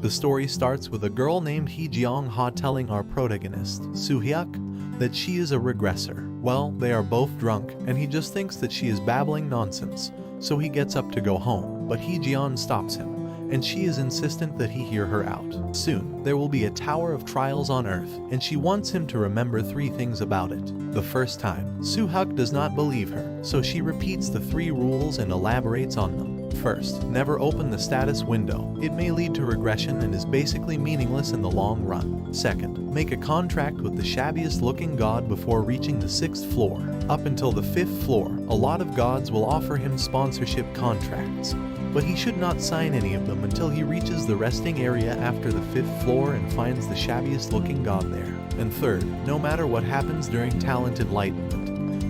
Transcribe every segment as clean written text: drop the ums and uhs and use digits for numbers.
The story starts with a girl named Hee Jeong-ha telling our protagonist, Soo-hyuk, that she is a regressor. Well, they are both drunk, and he just thinks that she is babbling nonsense, so he gets up to go home, but Hee Jeon stops him, and she is insistent that he hear her out. Soon, there will be a tower of trials on Earth, and she wants him to remember 3 things about it. The first time, Soo-hyuk does not believe her, so she repeats the 3 rules and elaborates on them. First, never open the status window. It may lead to regression and is basically meaningless in the long run. Second, make a contract with the shabbiest looking god before reaching the 6th floor. Up until the 5th floor, a lot of gods will offer him sponsorship contracts, but he should not sign any of them until he reaches the resting area after the 5th floor and finds the shabbiest looking god there. And third, no matter what happens during talent enlightenment,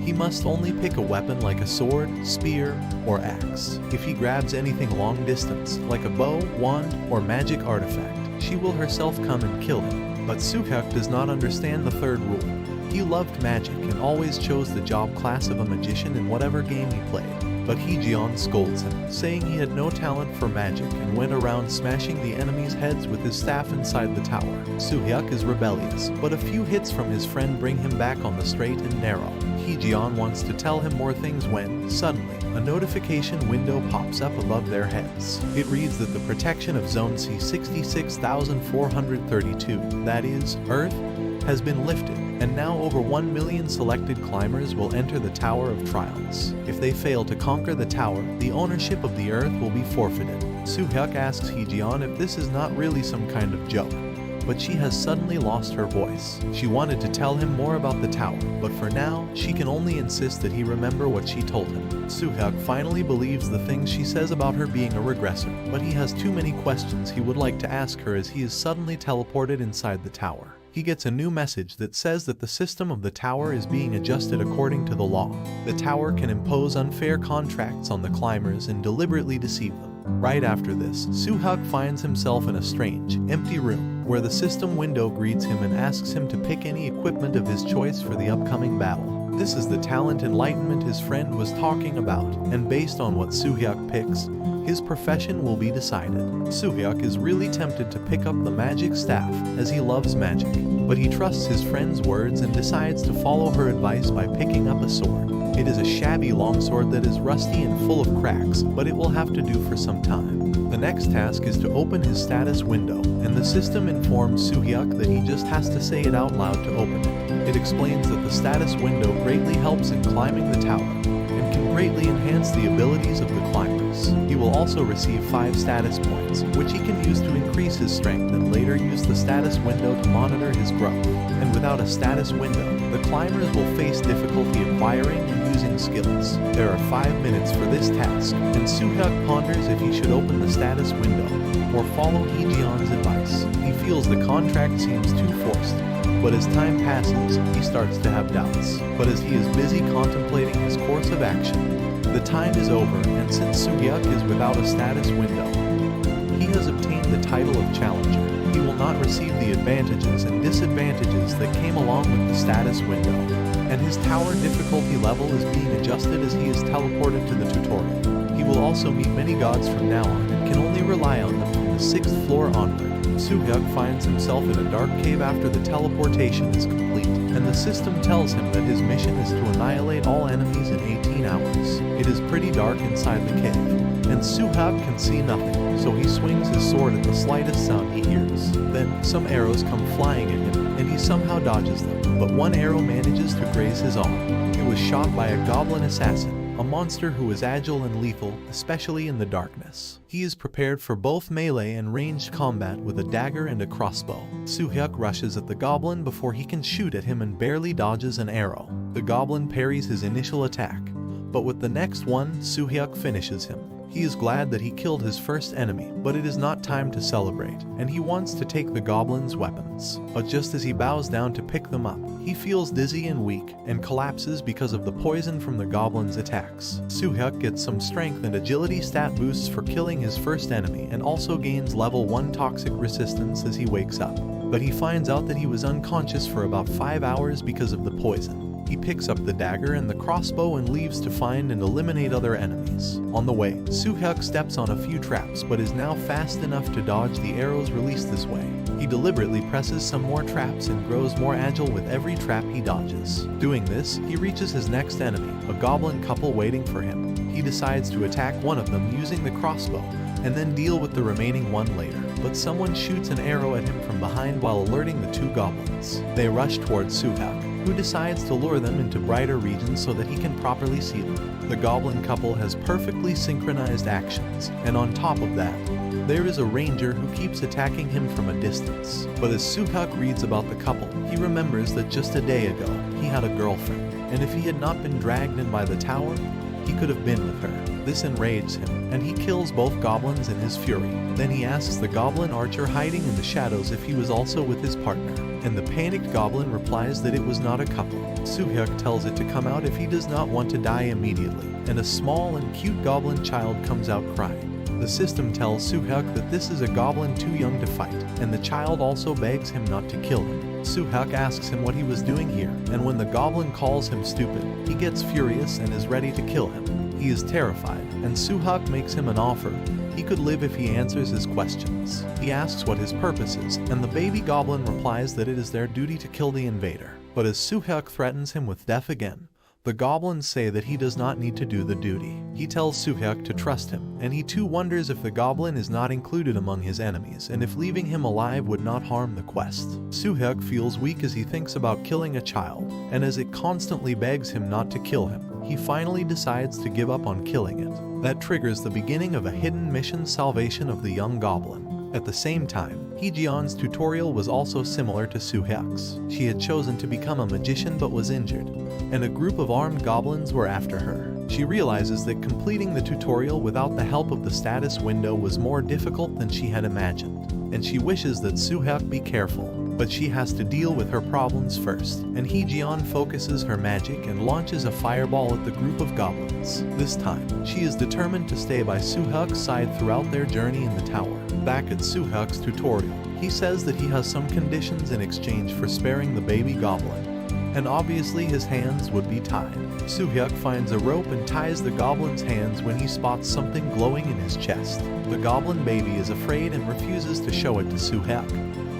he must only pick a weapon like a sword, spear, or axe. If he grabs anything long distance, like a bow, wand, or magic artifact, she will herself come and kill him. But Soo-hyuk does not understand the 3rd rule. He loved magic and always chose the job class of a magician in whatever game he played. But Hee Jeon scolds him, saying he had no talent for magic and went around smashing the enemies' heads with his staff inside the tower. Soo-hyuk is rebellious, but a few hits from his friend bring him back on the straight and narrow. Hee Jeon wants to tell him more things when, suddenly, a notification window pops up above their heads. It reads that the protection of Zone C66,432, that is, Earth, has been lifted, and now over 1 million selected climbers will enter the Tower of Trials. If they fail to conquer the tower, the ownership of the Earth will be forfeited. Soo-hyuk asks Hee Jeon if this is not really some kind of joke, but she has suddenly lost her voice. She wanted to tell him more about the tower, but for now, she can only insist that he remember what she told him. Soo-hyuk finally believes the things she says about her being a regressor, but he has too many questions he would like to ask her as he is suddenly teleported inside the tower. He gets a new message that says that the system of the tower is being adjusted according to the law. The tower can impose unfair contracts on the climbers and deliberately deceive them. Right after this, Soo-hyuk finds himself in a strange, empty room, where the system window greets him and asks him to pick any equipment of his choice for the upcoming battle. This is the talent enlightenment his friend was talking about, and based on what Soo-hyuk picks, his profession will be decided. Soo-hyuk is really tempted to pick up the magic staff, as he loves magic, but he trusts his friend's words and decides to follow her advice by picking up a sword. It is a shabby longsword that is rusty and full of cracks, but it will have to do for some time. The next task is to open his status window, and the system informs Soo-hyuk that he just has to say it out loud to open it. It explains that the status window greatly helps in climbing the tower, and can greatly enhance the abilities of the climbers. He will also receive 5 status points, which he can use to increase his strength and later use the status window to monitor his growth. And without a status window, the climbers will face difficulty acquiring and using skills. There are 5 minutes for this task, and Soo-hyuk ponders if he should open the status window or follow Hee Jeon's advice. He feels the contract seems too forced, but as time passes, he starts to have doubts. But as he is busy contemplating his course of action, the time is over, and since Soo-hyuk is without a status window, he has obtained the title of Challenger. He will not receive the advantages and disadvantages that came along with the status window, and his tower difficulty level is being adjusted as he is teleported to the tutorial. He will also meet many gods from now on and can only rely on them from the 6th floor onward. Soo-hyuk finds himself in a dark cave after the teleportation is complete, and the system tells him that his mission is to annihilate all enemies in 18 hours. It is pretty dark inside the cave, and Soo-hyuk can see nothing, so he swings his sword at the slightest sound he hears. Then, some arrows come flying at him, and he somehow dodges them, but one arrow manages to graze his arm. It was shot by a goblin assassin, a monster who is agile and lethal, especially in the darkness. He is prepared for both melee and ranged combat with a dagger and a crossbow. Soo-hyuk rushes at the goblin before he can shoot at him and barely dodges an arrow. The goblin parries his initial attack, but with the next one, Soo-hyuk finishes him. He is glad that he killed his first enemy, but it is not time to celebrate, and he wants to take the goblin's weapons. But just as he bows down to pick them up, he feels dizzy and weak, and collapses because of the poison from the goblin's attacks. Soo-hyuk gets some strength and agility stat boosts for killing his first enemy, and also gains level 1 toxic resistance as he wakes up. But he finds out that he was unconscious for about 5 hours because of the poison. He picks up the dagger and the crossbow and leaves to find and eliminate other enemies. On the way, Soo-hyuk steps on a few traps but is now fast enough to dodge the arrows released this way. He deliberately presses some more traps and grows more agile with every trap he dodges. Doing this, he reaches his next enemy, a goblin couple waiting for him. He decides to attack one of them using the crossbow, and then deal with the remaining one later. But someone shoots an arrow at him from behind while alerting the two goblins. They rush towards Soo-hyuk, who decides to lure them into brighter regions so that he can properly see them. The goblin couple has perfectly synchronized actions, and on top of that, there is a ranger who keeps attacking him from a distance. But as Soo-hyuk reads about the couple, he remembers that just a day ago, he had a girlfriend, and if he had not been dragged in by the tower, he could have been with her. This enrages him, and he kills both goblins in his fury. Then he asks the goblin archer hiding in the shadows if he was also with his partner, and the panicked goblin replies that it was not a couple. Soo-hyuk tells it to come out if he does not want to die immediately, and a small and cute goblin child comes out crying. The system tells Soo-hyuk that this is a goblin too young to fight, and the child also begs him not to kill him. Soo-hyuk asks him what he was doing here, and when the goblin calls him stupid, he gets furious and is ready to kill him. He is terrified, and Soo-hyuk makes him an offer. He could live if he answers his questions. He asks what his purpose is, and the baby goblin replies that it is their duty to kill the invader. But as Soo-hyuk threatens him with death again, the goblins say that he does not need to do the duty. He tells Soo-hyuk to trust him, and he too wonders if the goblin is not included among his enemies and if leaving him alive would not harm the quest. Soo-hyuk feels weak as he thinks about killing a child, and as it constantly begs him not to kill him, he finally decides to give up on killing it. That triggers the beginning of a hidden mission: salvation of the young goblin. At the same time, Hee-jeon's tutorial was also similar to Soo-hyuk's. She had chosen to become a magician but was injured, and a group of armed goblins were after her. She realizes that completing the tutorial without the help of the status window was more difficult than she had imagined, and she wishes that Soo-hyuk be careful. But she has to deal with her problems first, and Hee-jeon focuses her magic and launches a fireball at the group of goblins. This time, she is determined to stay by Soo-hyuk's side throughout their journey in the tower. Back at Soo-hyuk's tutorial, he says that he has some conditions in exchange for sparing the baby goblin, and obviously his hands would be tied. Soo-hyuk finds a rope and ties the goblin's hands when he spots something glowing in his chest. The goblin baby is afraid and refuses to show it to Soo-hyuk,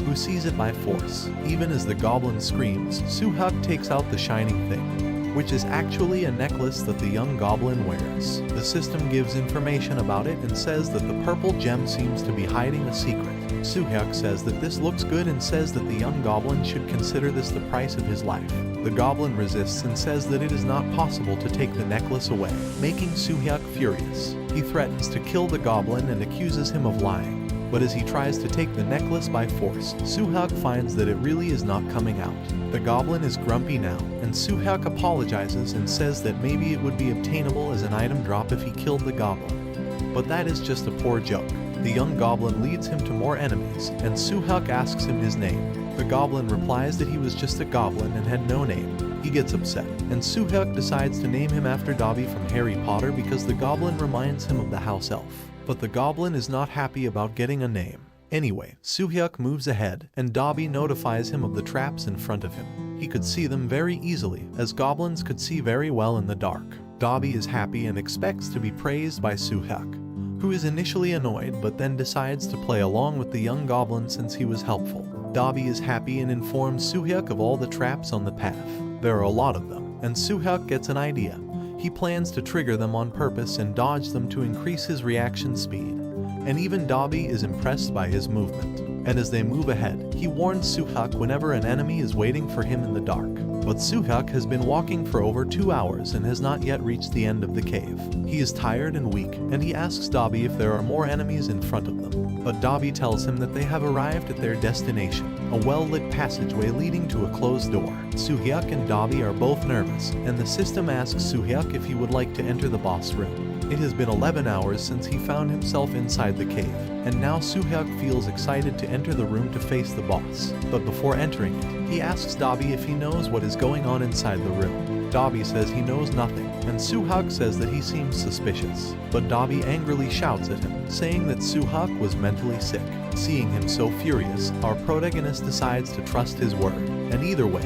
who sees it by force. Even as the goblin screams, Soo-hyuk takes out the shining thing, which is actually a necklace that the young goblin wears. The system gives information about it and says that the purple gem seems to be hiding a secret. Soo-hyuk says that this looks good and says that the young goblin should consider this the price of his life. The goblin resists and says that it is not possible to take the necklace away, making Soo-hyuk furious. He threatens to kill the goblin and accuses him of lying. But as he tries to take the necklace by force, Soo-hyuk finds that it really is not coming out. The goblin is grumpy now, and Soo-hyuk apologizes and says that maybe it would be obtainable as an item drop if he killed the goblin. But that is just a poor joke. The young goblin leads him to more enemies, and Soo-hyuk asks him his name. The goblin replies that he was just a goblin and had no name. He gets upset, and Soo-hyuk decides to name him after Dobby from Harry Potter because the goblin reminds him of the house elf. But the goblin is not happy about getting a name. Anyway, Soo-hyuk moves ahead, and Dobby notifies him of the traps in front of him. He could see them very easily, as goblins could see very well in the dark. Dobby is happy and expects to be praised by Soo-hyuk, who is initially annoyed but then decides to play along with the young goblin since he was helpful. Dobby is happy and informs Soo-hyuk of all the traps on the path. There are a lot of them, and Soo-hyuk gets an idea. He plans to trigger them on purpose and dodge them to increase his reaction speed. And even Dobby is impressed by his movement. And as they move ahead, he warns Soo-hyuk whenever an enemy is waiting for him in the dark. But Soo-hyuk has been walking for over 2 hours and has not yet reached the end of the cave. He is tired and weak, and he asks Dobby if there are more enemies in front of them. But Dobby tells him that they have arrived at their destination, a well-lit passageway leading to a closed door. Soo-hyuk and Dobby are both nervous, and the system asks Soo-hyuk if he would like to enter the boss room. It has been 11 hours since he found himself inside the cave, and now Soo-hyuk feels excited to enter the room to face the boss. But before entering it, he asks Dobby if he knows what is going on inside the room. Dobby says he knows nothing, and Soo-hyuk says that he seems suspicious. But Dobby angrily shouts at him, saying that Soo-hyuk was mentally sick. Seeing him so furious, our protagonist decides to trust his word, and either way,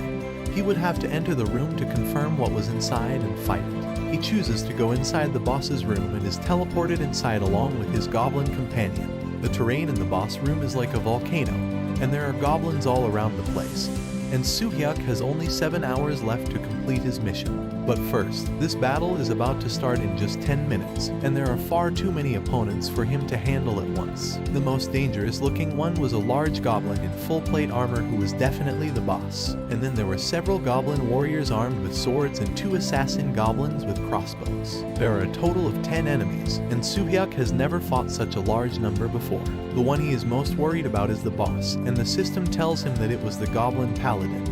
He would have to enter the room to confirm what was inside and fight it. He chooses to go inside the boss's room and is teleported inside along with his goblin companion. The terrain in the boss room is like a volcano, and there are goblins all around the place. And Soo-hyuk has only 7 hours left to complete his mission. But first, this battle is about to start in just 10 minutes, and there are far too many opponents for him to handle at once. The most dangerous looking one was a large goblin in full plate armor who was definitely the boss. And then there were several goblin warriors armed with swords and 2 assassin goblins with crossbows. There are a total of 10 enemies, and Soo-hyuk has never fought such a large number before. The one he is most worried about is the boss, and the system tells him that it was the goblin paladin,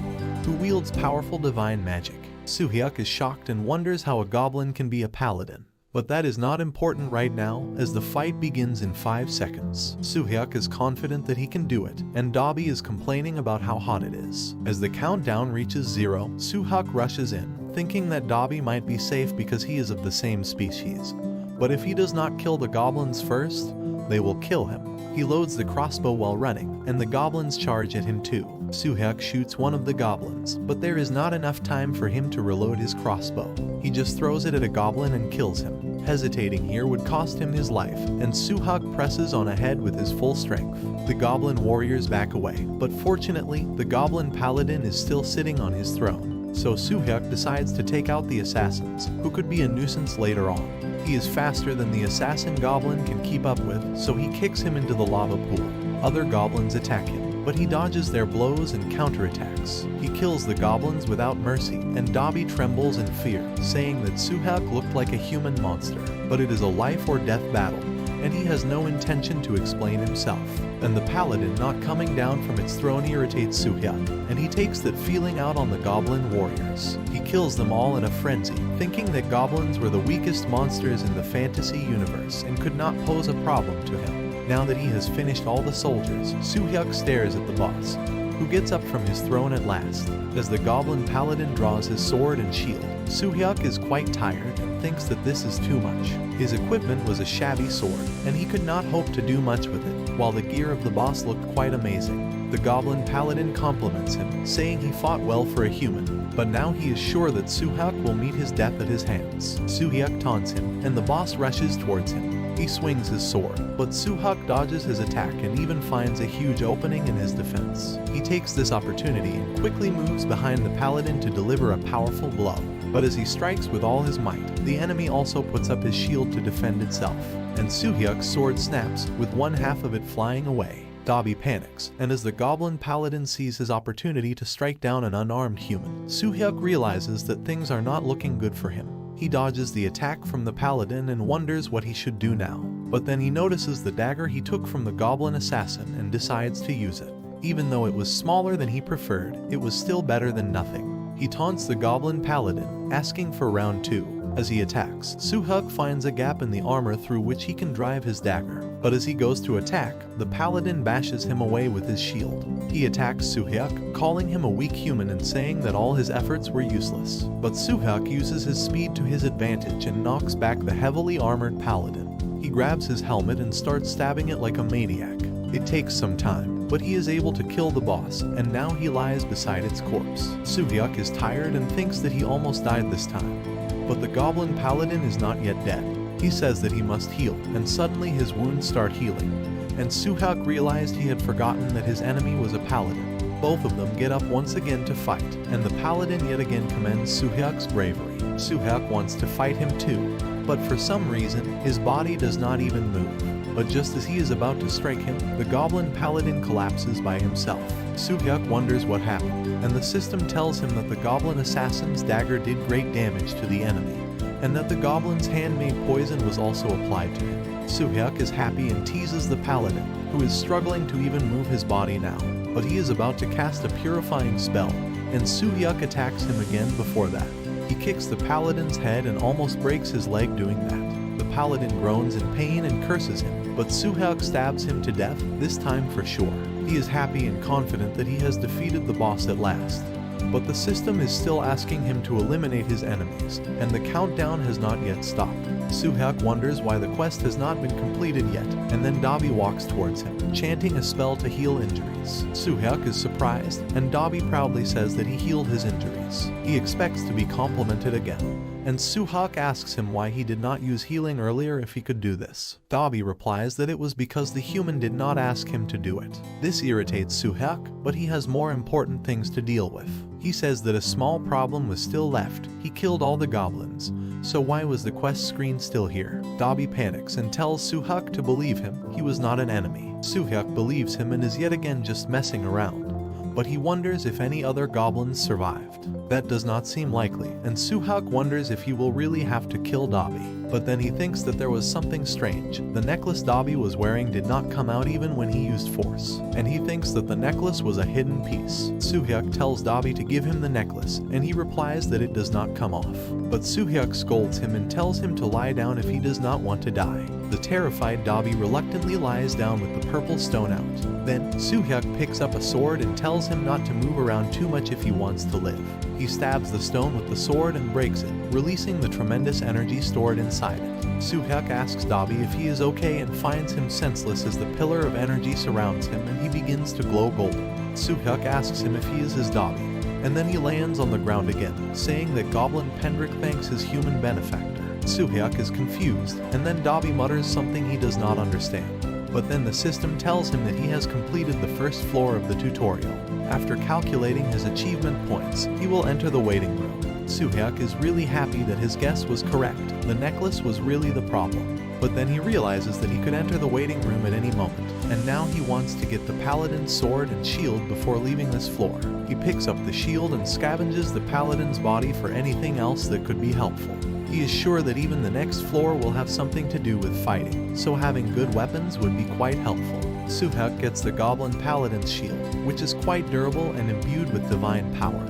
who wields powerful divine magic. Soo-hyuk is shocked and wonders how a goblin can be a paladin. But that is not important right now, as the fight begins in 5 seconds. Soo-hyuk is confident that he can do it, and Dobby is complaining about how hot it is. As the countdown reaches 0, Soo-hyuk rushes in, thinking that Dobby might be safe because he is of the same species. But if he does not kill the goblins first, they will kill him. He loads the crossbow while running, and the goblins charge at him too. Soo-hyuk shoots one of the goblins, but there is not enough time for him to reload his crossbow. He just throws it at a goblin and kills him. Hesitating here would cost him his life, and Soo-hyuk presses on ahead with his full strength. The goblin warriors back away, but fortunately, the goblin paladin is still sitting on his throne. So Soo-hyuk decides to take out the assassins, who could be a nuisance later on. He is faster than the assassin goblin can keep up with, so he kicks him into the lava pool. Other goblins attack him, but he dodges their blows and counterattacks. He kills the goblins without mercy, and Dobby trembles in fear, saying that Soo-hyuk looked like a human monster. But it is a life or death battle, and he has no intention to explain himself. And the paladin not coming down from its throne irritates Soo-hyuk, and he takes that feeling out on the goblin warriors. He kills them all in a frenzy, thinking that goblins were the weakest monsters in the fantasy universe and could not pose a problem to him. Now that he has finished all the soldiers, Soo-hyuk stares at the boss, who gets up from his throne at last. As the goblin paladin draws his sword and shield, Soo-hyuk is quite tired and thinks that this is too much. His equipment was a shabby sword, and he could not hope to do much with it, while the gear of the boss looked quite amazing. The goblin paladin compliments him, saying he fought well for a human, but now he is sure that Soo-hyuk will meet his death at his hands. Soo-hyuk taunts him, and the boss rushes towards him. He swings his sword, but Soo-hyuk dodges his attack and even finds a huge opening in his defense. He takes this opportunity and quickly moves behind the paladin to deliver a powerful blow. But as he strikes with all his might, the enemy also puts up his shield to defend itself, and Soo-hyuk's sword snaps, with one half of it flying away. Dobby panics, and as the goblin paladin sees his opportunity to strike down an unarmed human, Soo-hyuk realizes that things are not looking good for him. He dodges the attack from the paladin and wonders what he should do now. But then he notices the dagger he took from the goblin assassin and decides to use it. Even though it was smaller than he preferred, it was still better than nothing. He taunts the goblin paladin, asking for round 2. As he attacks, Soo-hyuk finds a gap in the armor through which he can drive his dagger. But as he goes to attack, the paladin bashes him away with his shield. He attacks Soo-hyuk, calling him a weak human and saying that all his efforts were useless. But Soo-hyuk uses his speed to his advantage and knocks back the heavily armored paladin. He grabs his helmet and starts stabbing it like a maniac. It takes some time, but he is able to kill the boss, and now he lies beside its corpse. Soo-hyuk is tired and thinks that he almost died this time. But the goblin paladin is not yet dead. He says that he must heal, and suddenly his wounds start healing. And Soo-hyuk realized he had forgotten that his enemy was a paladin. Both of them get up once again to fight, and the paladin yet again commends Soo-hyuk's bravery. Soo-hyuk wants to fight him too, but for some reason, his body does not even move. But just as he is about to strike him, the goblin paladin collapses by himself. Soo-hyuk wonders what happened, and the system tells him that the goblin assassin's dagger did great damage to the enemy, and that the goblin's handmade poison was also applied to him. Soo-hyuk is happy and teases the paladin, who is struggling to even move his body now. But he is about to cast a purifying spell, and Soo-hyuk attacks him again before that. He kicks the paladin's head and almost breaks his leg doing that. The paladin groans in pain and curses him, but Soo-hyuk stabs him to death, this time for sure. He is happy and confident that he has defeated the boss at last. but the system is still asking him to eliminate his enemies, and the countdown has not yet stopped. Soo-hyuk wonders why the quest has not been completed yet, and then Dabi walks towards him, chanting a spell to heal injuries. Soo-hyuk is surprised, and Dabi proudly says that he healed his injuries. He expects to be complimented again, and Soo-hyuk asks him why he did not use healing earlier if he could do this. Dabi replies that it was because the human did not ask him to do it. This irritates Soo-hyuk, but he has more important things to deal with. He says that a small problem was still left. He killed all the goblins, so why was the quest screen still here? Dabi panics and tells Soo-hyuk to believe him. He was not an enemy. Soo-hyuk believes him and is yet again just messing around, but he wonders if any other goblins survived. That does not seem likely, and Soo-hyuk wonders if he will really have to kill Dabi. But then he thinks that there was something strange. The necklace Dabi was wearing did not come out even when he used force, and he thinks that the necklace was a hidden piece. Soo-hyuk tells Dabi to give him the necklace, and he replies that it does not come off. But Soo-hyuk scolds him and tells him to lie down if he does not want to die. The terrified Dabi reluctantly lies down with the purple stone out. Then, Soo-hyuk picks up a sword and tells him not to move around too much if he wants to live. He stabs the stone with the sword and breaks it, releasing the tremendous energy stored inside it. Soo-hyuk asks Dabi if he is okay and finds him senseless as the pillar of energy surrounds him and he begins to glow golden. Soo-hyuk asks him if he is his Dabi, and then he lands on the ground again, saying that Goblin Pendrick thanks his human benefactor. Soo-hyuk is confused, and then Dabi mutters something he does not understand. But then the system tells him that he has completed the first floor of the tutorial. After calculating his achievement points, he will enter the waiting room. Soo-hyuk is really happy that his guess was correct. The necklace was really the problem. But then he realizes that he could enter the waiting room at any moment, and now he wants to get the paladin's sword and shield before leaving this floor. He picks up the shield and scavenges the paladin's body for anything else that could be helpful. He is sure that even the next floor will have something to do with fighting, so having good weapons would be quite helpful. Soo-hyuk gets the Goblin Paladin's shield, which is quite durable and imbued with divine power,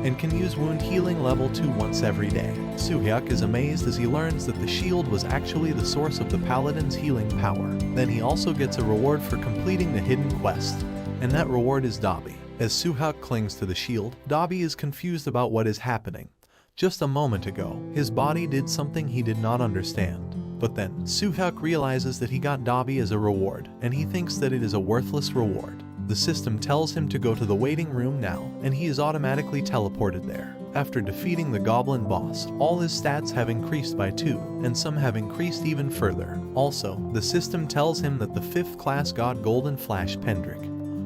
and can use wound healing level 2 once every day. Soo-hyuk is amazed as he learns that the shield was actually the source of the Paladin's healing power. Then he also gets a reward for completing the hidden quest, and that reward is Dabi. As Soo-hyuk clings to the shield, Dabi is confused about what is happening. Just a moment ago, his body did something he did not understand. But then, Soo-hyuk realizes that he got Dabi as a reward, and he thinks that it is a worthless reward. The system tells him to go to the waiting room now, and he is automatically teleported there. After defeating the goblin boss, all his stats have increased by 2, and some have increased even further. Also, the system tells him that the 5th class god Golden Flash Pendrick,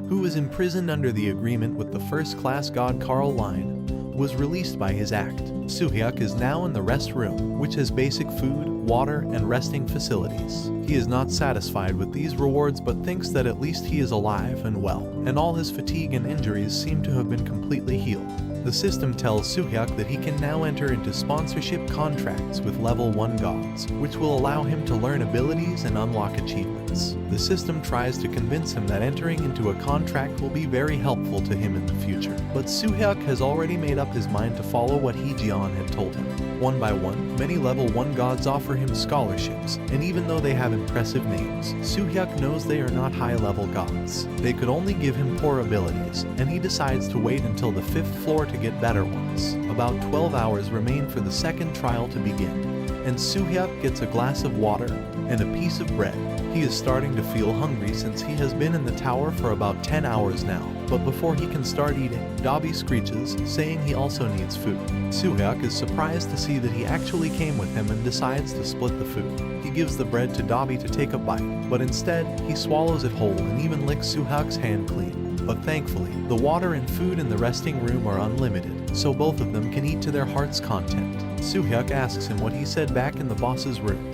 who was imprisoned under the agreement with the 1st class god Carl Line, was released by his act. Soo-hyuk is now in the rest room, which has basic food, water, and resting facilities. He is not satisfied with these rewards but thinks that at least he is alive and well, and all his fatigue and injuries seem to have been completely healed. The system tells Soo-hyuk that he can now enter into sponsorship contracts with level 1 gods, which will allow him to learn abilities and unlock achievements. The system tries to convince him that entering into a contract will be very helpful to him in the future, but Soo-hyuk has already made up his mind to follow what Hee-jeon had told him. One by one, many level 1 gods offer him scholarships, and even though they have impressive names, Soo-hyuk knows they are not high-level gods. They could only give him poor abilities, and he decides to wait until the 5th floor to get better ones. About 12 hours remain for the second trial to begin, and Soo-hyuk gets a glass of water and a piece of bread. He is starting to feel hungry since he has been in the tower for about 10 hours now, but before he can start eating, Dabi screeches, saying he also needs food. Soo-hyuk is surprised to see that he actually came with him and decides to split the food. He gives the bread to Dabi to take a bite, but instead, he swallows it whole and even licks Soo-hyuk's hand clean. But thankfully, the water and food in the resting room are unlimited, so both of them can eat to their heart's content. Soo-hyuk asks him what he said back in the boss's room,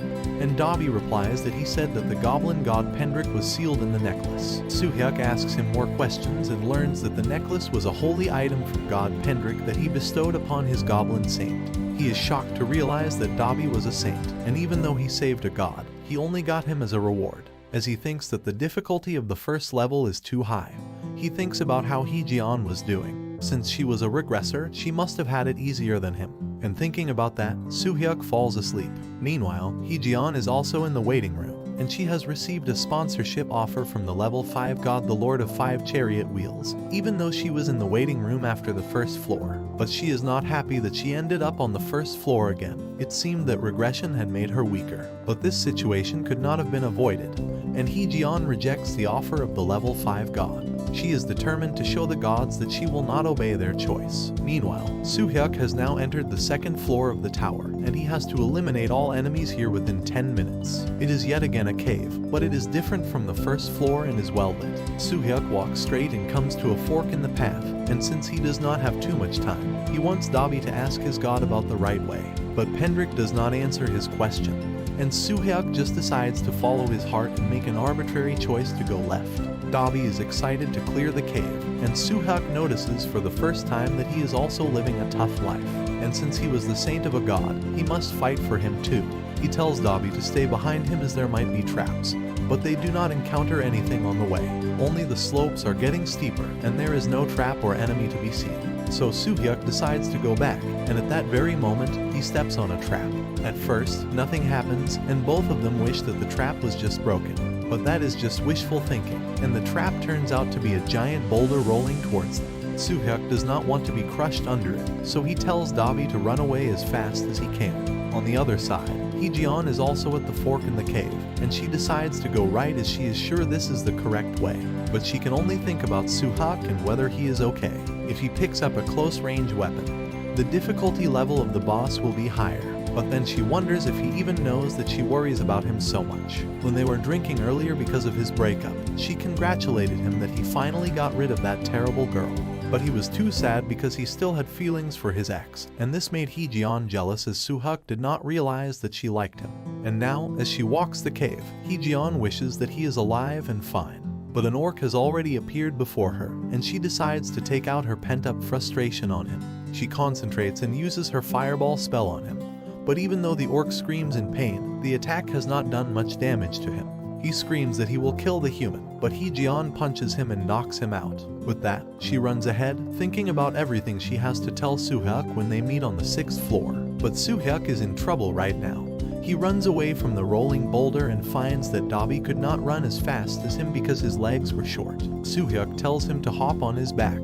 and Dabi replies that he said that the goblin god Pendrick was sealed in the necklace. Soo-hyuk asks him more questions and learns that the necklace was a holy item from god Pendrick that he bestowed upon his goblin saint. He is shocked to realize that Dabi was a saint, and even though he saved a god, he only got him as a reward, as he thinks that the difficulty of the first level is too high. He thinks about how Hee-jeon was doing. Since she was a regressor, she must have had it easier than him. And thinking about that, Soo-hyuk falls asleep. Meanwhile, Hee-jeon is also in the waiting room, and she has received a sponsorship offer from the level 5 god, the Lord of 5 Chariot Wheels, even though she was in the waiting room after the first floor. But she is not happy that she ended up on the first floor again. It seemed that regression had made her weaker, but this situation could not have been avoided, and Hee-jeon rejects the offer of the level 5 god. She is determined to show the gods that she will not obey their choice. Meanwhile, Soo-hyuk has now entered the second floor of the tower, and he has to eliminate all enemies here within 10 minutes. It is yet again a cave, but it is different from the first floor and is well lit. Soo-hyuk walks straight and comes to a fork in the path, and since he does not have too much time, he wants Dobby to ask his god about the right way. But Pendrick does not answer his question, and Soo-hyuk just decides to follow his heart and make an arbitrary choice to go left. Dobby is excited to clear the cave, and Soo-hyuk notices for the first time that he is also living a tough life, and since he was the saint of a god, he must fight for him too. He tells Dobby to stay behind him as there might be traps, but they do not encounter anything on the way. Only the slopes are getting steeper, and there is no trap or enemy to be seen. So Soo-hyuk decides to go back, and at that very moment, he steps on a trap. At first, nothing happens, and both of them wish that the trap was just broken. But that is just wishful thinking, and the trap turns out to be a giant boulder rolling towards them. Soo-hyuk does not want to be crushed under it, so he tells Dobby to run away as fast as he can. On the other side, Hee-jeon is also at the fork in the cave, and she decides to go right as she is sure this is the correct way. But she can only think about Soo-hyuk and whether he is okay. If he picks up a close-range weapon, the difficulty level of the boss will be higher. But then she wonders if he even knows that she worries about him so much. When they were drinking earlier because of his breakup, she congratulated him that he finally got rid of that terrible girl. But he was too sad because he still had feelings for his ex, and this made Hee-jeon jealous as Soo-hyuk did not realize that she liked him. And now, as she walks the cave, Hee-jeon wishes that he is alive and fine. But an orc has already appeared before her, and she decides to take out her pent-up frustration on him. She concentrates and uses her fireball spell on him. But even though the orc screams in pain, the attack has not done much damage to him. He screams that he will kill the human, but Hee-jeon punches him and knocks him out. With that, she runs ahead, thinking about everything she has to tell Soo-hyuk when they meet on the 6th floor. But Soo-hyuk is in trouble right now. He runs away from the rolling boulder and finds that Dobby could not run as fast as him because his legs were short. Soo-hyuk tells him to hop on his back,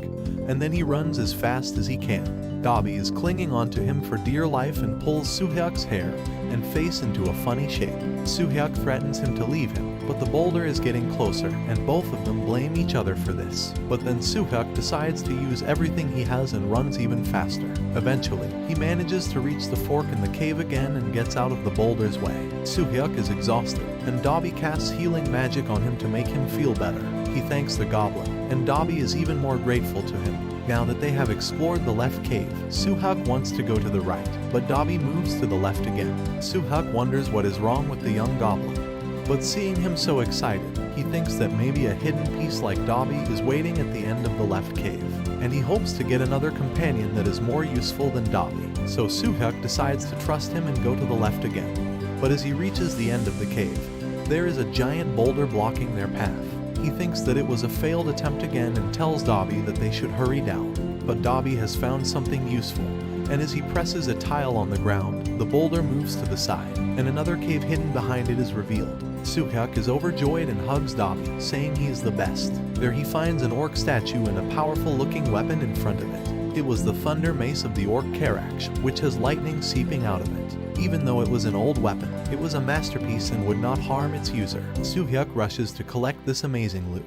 and then he runs as fast as he can. Dobby is clinging onto him for dear life and pulls Soo-hyuk's hair and face into a funny shape. Soo-hyuk threatens him to leave him, but the boulder is getting closer, and both of them blame each other for this. But then Soo-hyuk decides to use everything he has and runs even faster. Eventually, he manages to reach the fork in the cave again and gets out of the boulder's way. Soo-hyuk is exhausted, and Dobby casts healing magic on him to make him feel better. He thanks the goblin, and Dobby is even more grateful to him. Now that they have explored the left cave, Soo-hyuk wants to go to the right, but Dobby moves to the left again. Soo-hyuk wonders what is wrong with the young goblin. But seeing him so excited, he thinks that maybe a hidden piece like Dobby is waiting at the end of the left cave, and he hopes to get another companion that is more useful than Dobby. So Soo-hyuk decides to trust him and go to the left again. But as he reaches the end of the cave, there is a giant boulder blocking their path. He thinks that it was a failed attempt again and tells Dobby that they should hurry down. But Dobby has found something useful, and as he presses a tile on the ground, the boulder moves to the side, and another cave hidden behind it is revealed. Soo-hyuk is overjoyed and hugs Dobby, saying he is the best. There he finds an orc statue and a powerful-looking weapon in front of it. It was the thunder mace of the orc Karaksh, which has lightning seeping out of it. Even though it was an old weapon, it was a masterpiece and would not harm its user. Soo-hyuk rushes to collect this amazing loot.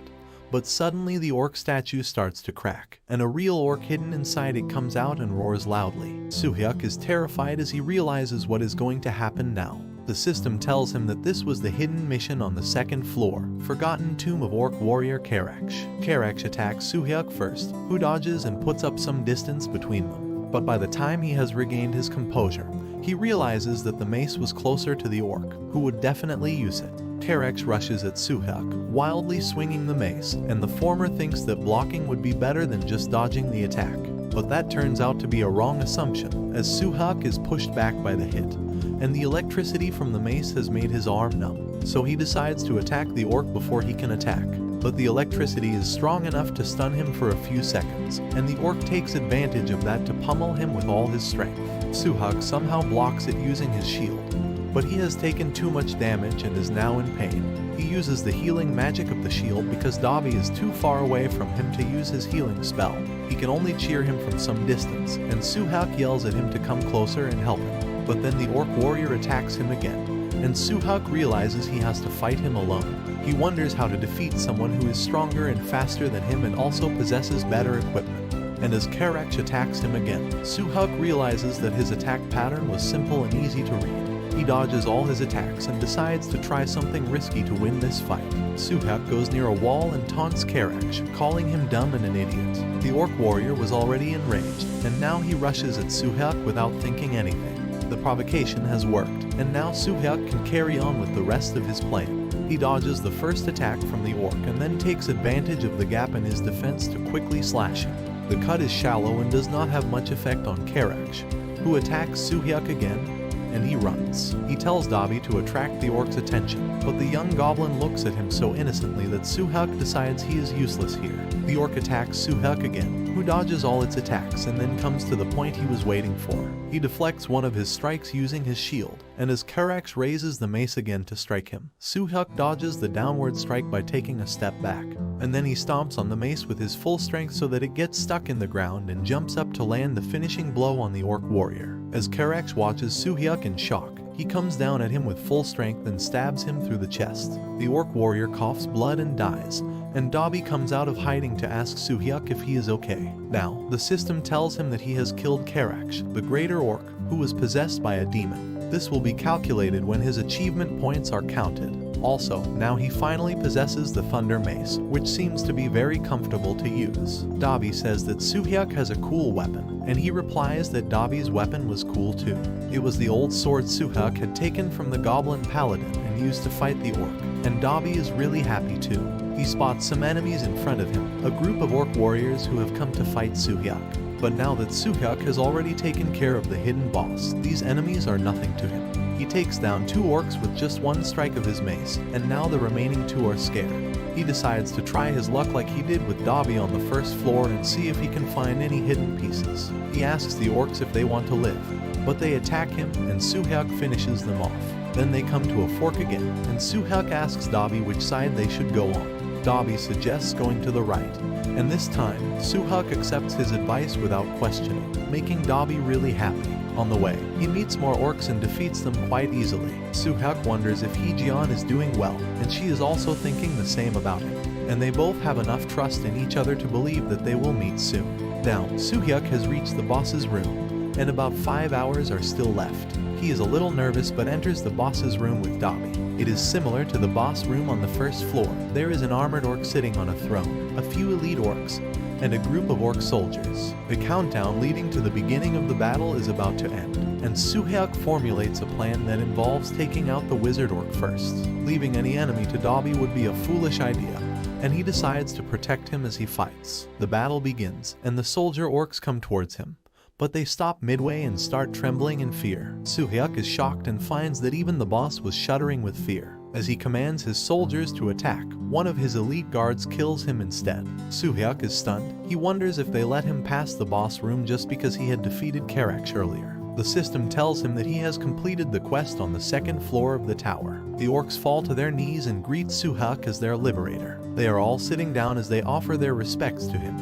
But suddenly the orc statue starts to crack, and a real orc hidden inside it comes out and roars loudly. Soo-hyuk is terrified as he realizes what is going to happen now. The system tells him that this was the hidden mission on the 2nd floor, Forgotten Tomb of Orc Warrior Karaksh. Karaksh attacks Soo-hyuk first, who dodges and puts up some distance between them. But by the time he has regained his composure, he realizes that the mace was closer to the orc, who would definitely use it. Karaksh rushes at Soo-hyuk, wildly swinging the mace, and the former thinks that blocking would be better than just dodging the attack. But that turns out to be a wrong assumption, as Soo-hyuk is pushed back by the hit, and the electricity from the mace has made his arm numb. So he decides to attack the orc before he can attack. But the electricity is strong enough to stun him for a few seconds, and the orc takes advantage of that to pummel him with all his strength. Soo-hyuk somehow blocks it using his shield, but he has taken too much damage and is now in pain. He uses the healing magic of the shield because Dabi is too far away from him to use his healing spell. He can only cheer him from some distance, and Suhak yells at him to come closer and help him. But then the orc warrior attacks him again, and Suhak realizes he has to fight him alone. He wonders how to defeat someone who is stronger and faster than him and also possesses better equipment. And as Karaksh attacks him again, Suhak realizes that his attack pattern was simple and easy to read. He dodges all his attacks and decides to try something risky to win this fight. Suhak goes near a wall and taunts Karaksh, calling him dumb and an idiot. The orc warrior was already enraged, and now he rushes at Suhak without thinking anything. The provocation has worked, and now Suhak can carry on with the rest of his plan. He dodges the first attack from the orc and then takes advantage of the gap in his defense to quickly slash him. The cut is shallow and does not have much effect on Karaksh, who attacks Suhak again, and he runs. He tells Dabi to attract the orc's attention, but the young goblin looks at him so innocently that Suhak decides he is useless here. The orc attacks Suhak again, who dodges all its attacks and then comes to the point he was waiting for. He deflects one of his strikes using his shield, and as Karaksh raises the mace again to strike him, Suhak dodges the downward strike by taking a step back, and then he stomps on the mace with his full strength so that it gets stuck in the ground and jumps up to land the finishing blow on the orc warrior. As Karaksh watches Suhak in shock, he comes down at him with full strength and stabs him through the chest. The orc warrior coughs blood and dies, and Dabi comes out of hiding to ask Suhak if he is okay. Now, the system tells him that he has killed Karaksh, the greater orc, who was possessed by a demon. This will be calculated when his achievement points are counted. Also, now he finally possesses the Thunder Mace, which seems to be very comfortable to use. Dabi says that Suhak has a cool weapon, and he replies that Dabi's weapon was cool too. It was the old sword Suhak had taken from the Goblin Paladin and used to fight the orc, and Dabi is really happy too. He spots some enemies in front of him, a group of orc warriors who have come to fight Suhak. But now that Suhak has already taken care of the hidden boss, these enemies are nothing to him. He takes down 2 orcs with just one strike of his mace, and now the remaining 2 are scared. He decides to try his luck like he did with Dabi on the first floor and see if he can find any hidden pieces. He asks the orcs if they want to live, but they attack him and Suhak finishes them off. Then they come to a fork again, and Suhak asks Dabi which side they should go on. Dabi suggests going to the right, and this time, Suhak accepts his advice without questioning, making Dabi really happy. On the way, he meets more orcs and defeats them quite easily. Suhak wonders if Heejian is doing well, and she is also thinking the same about him, and they both have enough trust in each other to believe that they will meet soon. Now, Suhak has reached the boss's room, and about 5 hours are still left. He is a little nervous but enters the boss's room with Dabi. It is similar to the boss room on the first floor. There is an armored orc sitting on a throne, a few elite orcs, and a group of orc soldiers. The countdown leading to the beginning of the battle is about to end, and Suhak formulates a plan that involves taking out the wizard orc first. Leaving any enemy to Dabi would be a foolish idea, and he decides to protect him as he fights. The battle begins, and the soldier orcs come towards him, but they stop midway and start trembling in fear. Suhak is shocked and finds that even the boss was shuddering with fear. As he commands his soldiers to attack, one of his elite guards kills him instead. Suhak is stunned. He wonders if they let him pass the boss room just because he had defeated Karaksh earlier. The system tells him that he has completed the quest on the 2nd floor of the tower. The orcs fall to their knees and greet Suhak as their liberator. They are all sitting down as they offer their respects to him,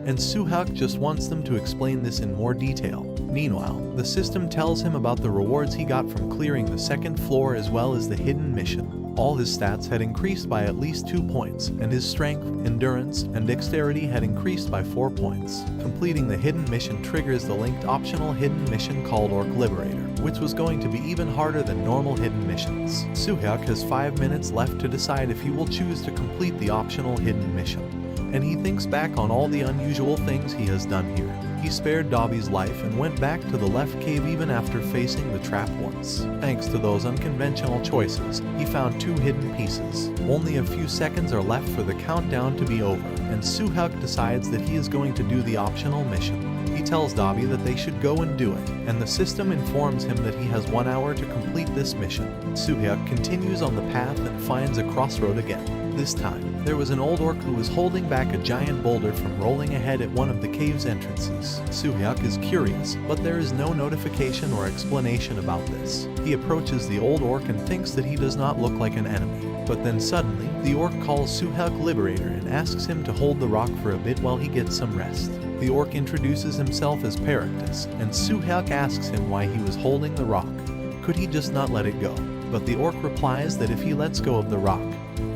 and Suhak just wants them to explain this in more detail. Meanwhile, the system tells him about the rewards he got from clearing the 2nd floor as well as the hidden mission. All his stats had increased by at least 2 points, and his strength, endurance, and dexterity had increased by 4 points. Completing the hidden mission triggers the linked optional hidden mission called Orc Liberator, which was going to be even harder than normal hidden missions. Suhak has 5 minutes left to decide if he will choose to complete the optional hidden mission, and he thinks back on all the unusual things he has done here. He spared Dabi's life and went back to the left cave even after facing the trap once. Thanks to those unconventional choices, he found 2 hidden pieces. Only a few seconds are left for the countdown to be over, and Suhak decides that he is going to do the optional mission. He tells Dabi that they should go and do it, and the system informs him that he has 1 hour to complete this mission. Suhak continues on the path and finds a crossroad again. This time, there was an old orc who was holding back a giant boulder from rolling ahead at one of the cave's entrances. Soo-hyuk is curious, but there is no notification or explanation about this. He approaches the old orc and thinks that he does not look like an enemy. But then suddenly, the orc calls Soo-hyuk Liberator and asks him to hold the rock for a bit while he gets some rest. The orc introduces himself as Perictus, and Soo-hyuk asks him why he was holding the rock. Could he just not let it go? But the orc replies that if he lets go of the rock,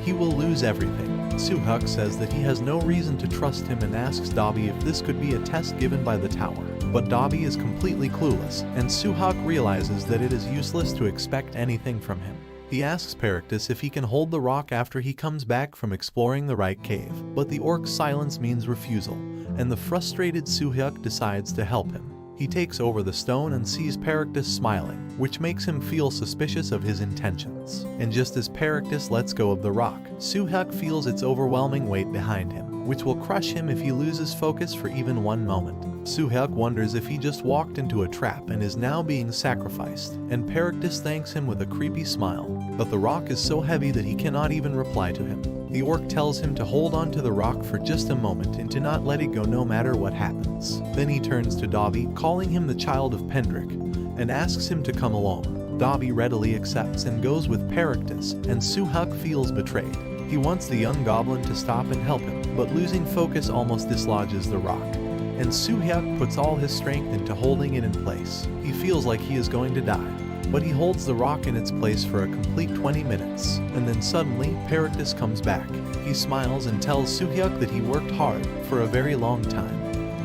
he will lose everything. Soo-hyuk says that he has no reason to trust him and asks Dobby if this could be a test given by the tower. But Dobby is completely clueless, and Soo-hyuk realizes that it is useless to expect anything from him. He asks Perictus if he can hold the rock after he comes back from exploring the right cave, but the orc's silence means refusal, and the frustrated Soo-hyuk decides to help him. He takes over the stone and sees Perictus smiling, which makes him feel suspicious of his intentions. And just as Perictus lets go of the rock, Soo-hyuk feels its overwhelming weight behind him, which will crush him if he loses focus for even one moment. Soo-hyuk wonders if he just walked into a trap and is now being sacrificed, and Perictus thanks him with a creepy smile. But the rock is so heavy that he cannot even reply to him. The orc tells him to hold on to the rock for just a moment and to not let it go no matter what happens. Then he turns to Dobby, calling him the child of Pendrick, and asks him to come along. Dobby readily accepts and goes with Perictus, and Soo-hyuk feels betrayed. He wants the young goblin to stop and help him, but losing focus almost dislodges the rock, and Soo-hyuk puts all his strength into holding it in place. He feels like he is going to die, but he holds the rock in its place for a complete 20 minutes, and then suddenly, Perictus comes back. He smiles and tells Soo-hyuk that he worked hard for a very long time.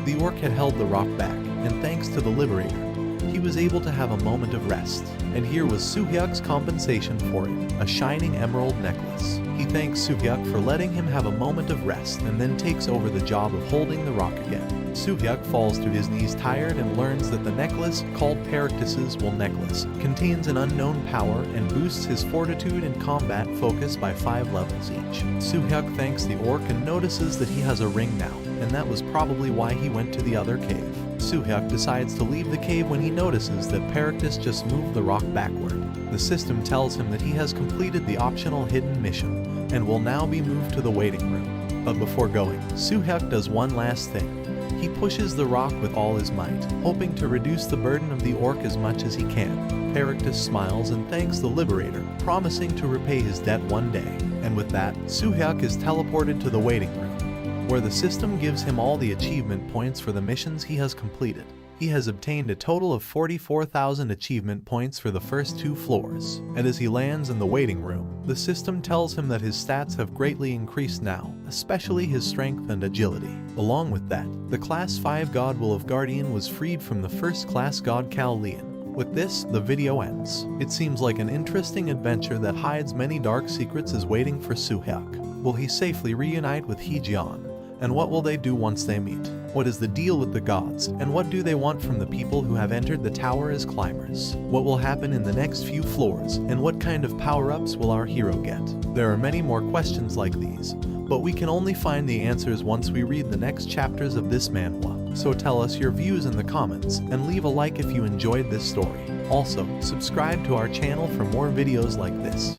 The orc had held the rock back, and thanks to the Liberator, he was able to have a moment of rest. And here was Soo-hyuk's compensation for it, a shining emerald necklace. He thanks Soo-hyuk for letting him have a moment of rest and then takes over the job of holding the rock again. Soo-hyuk falls to his knees tired and learns that the necklace, called Perictus's Wool Necklace, contains an unknown power and boosts his fortitude and combat focus by 5 levels each. Soo-hyuk thanks the orc and notices that he has a ring now, and that was probably why he went to the other cave. Soo-hyuk decides to leave the cave when he notices that Perictus just moved the rock backward. The system tells him that he has completed the optional hidden mission and will now be moved to the waiting room. But before going, Soo-hyuk does one last thing. He pushes the rock with all his might, hoping to reduce the burden of the orc as much as he can. Perictus smiles and thanks the Liberator, promising to repay his debt one day. And with that, Soo-hyuk is teleported to the waiting room, where the system gives him all the achievement points for the missions he has completed. He has obtained a total of 44,000 achievement points for the first 2 floors, and as he lands in the waiting room, the system tells him that his stats have greatly increased now, especially his strength and agility. Along with that, the Class 5 God Wolf Guardian was freed from the first class God Cal Leon. With this, the video ends. It seems like an interesting adventure that hides many dark secrets is waiting for Soo-hyuk. Will he safely reunite with Hee-jeon? And what will they do once they meet? What is the deal with the gods, and what do they want from the people who have entered the tower as climbers? What will happen in the next few floors, and what kind of power-ups will our hero get? There are many more questions like these, but we can only find the answers once we read the next chapters of this manhwa. So tell us your views in the comments, and leave a like if you enjoyed this story. Also, subscribe to our channel for more videos like this.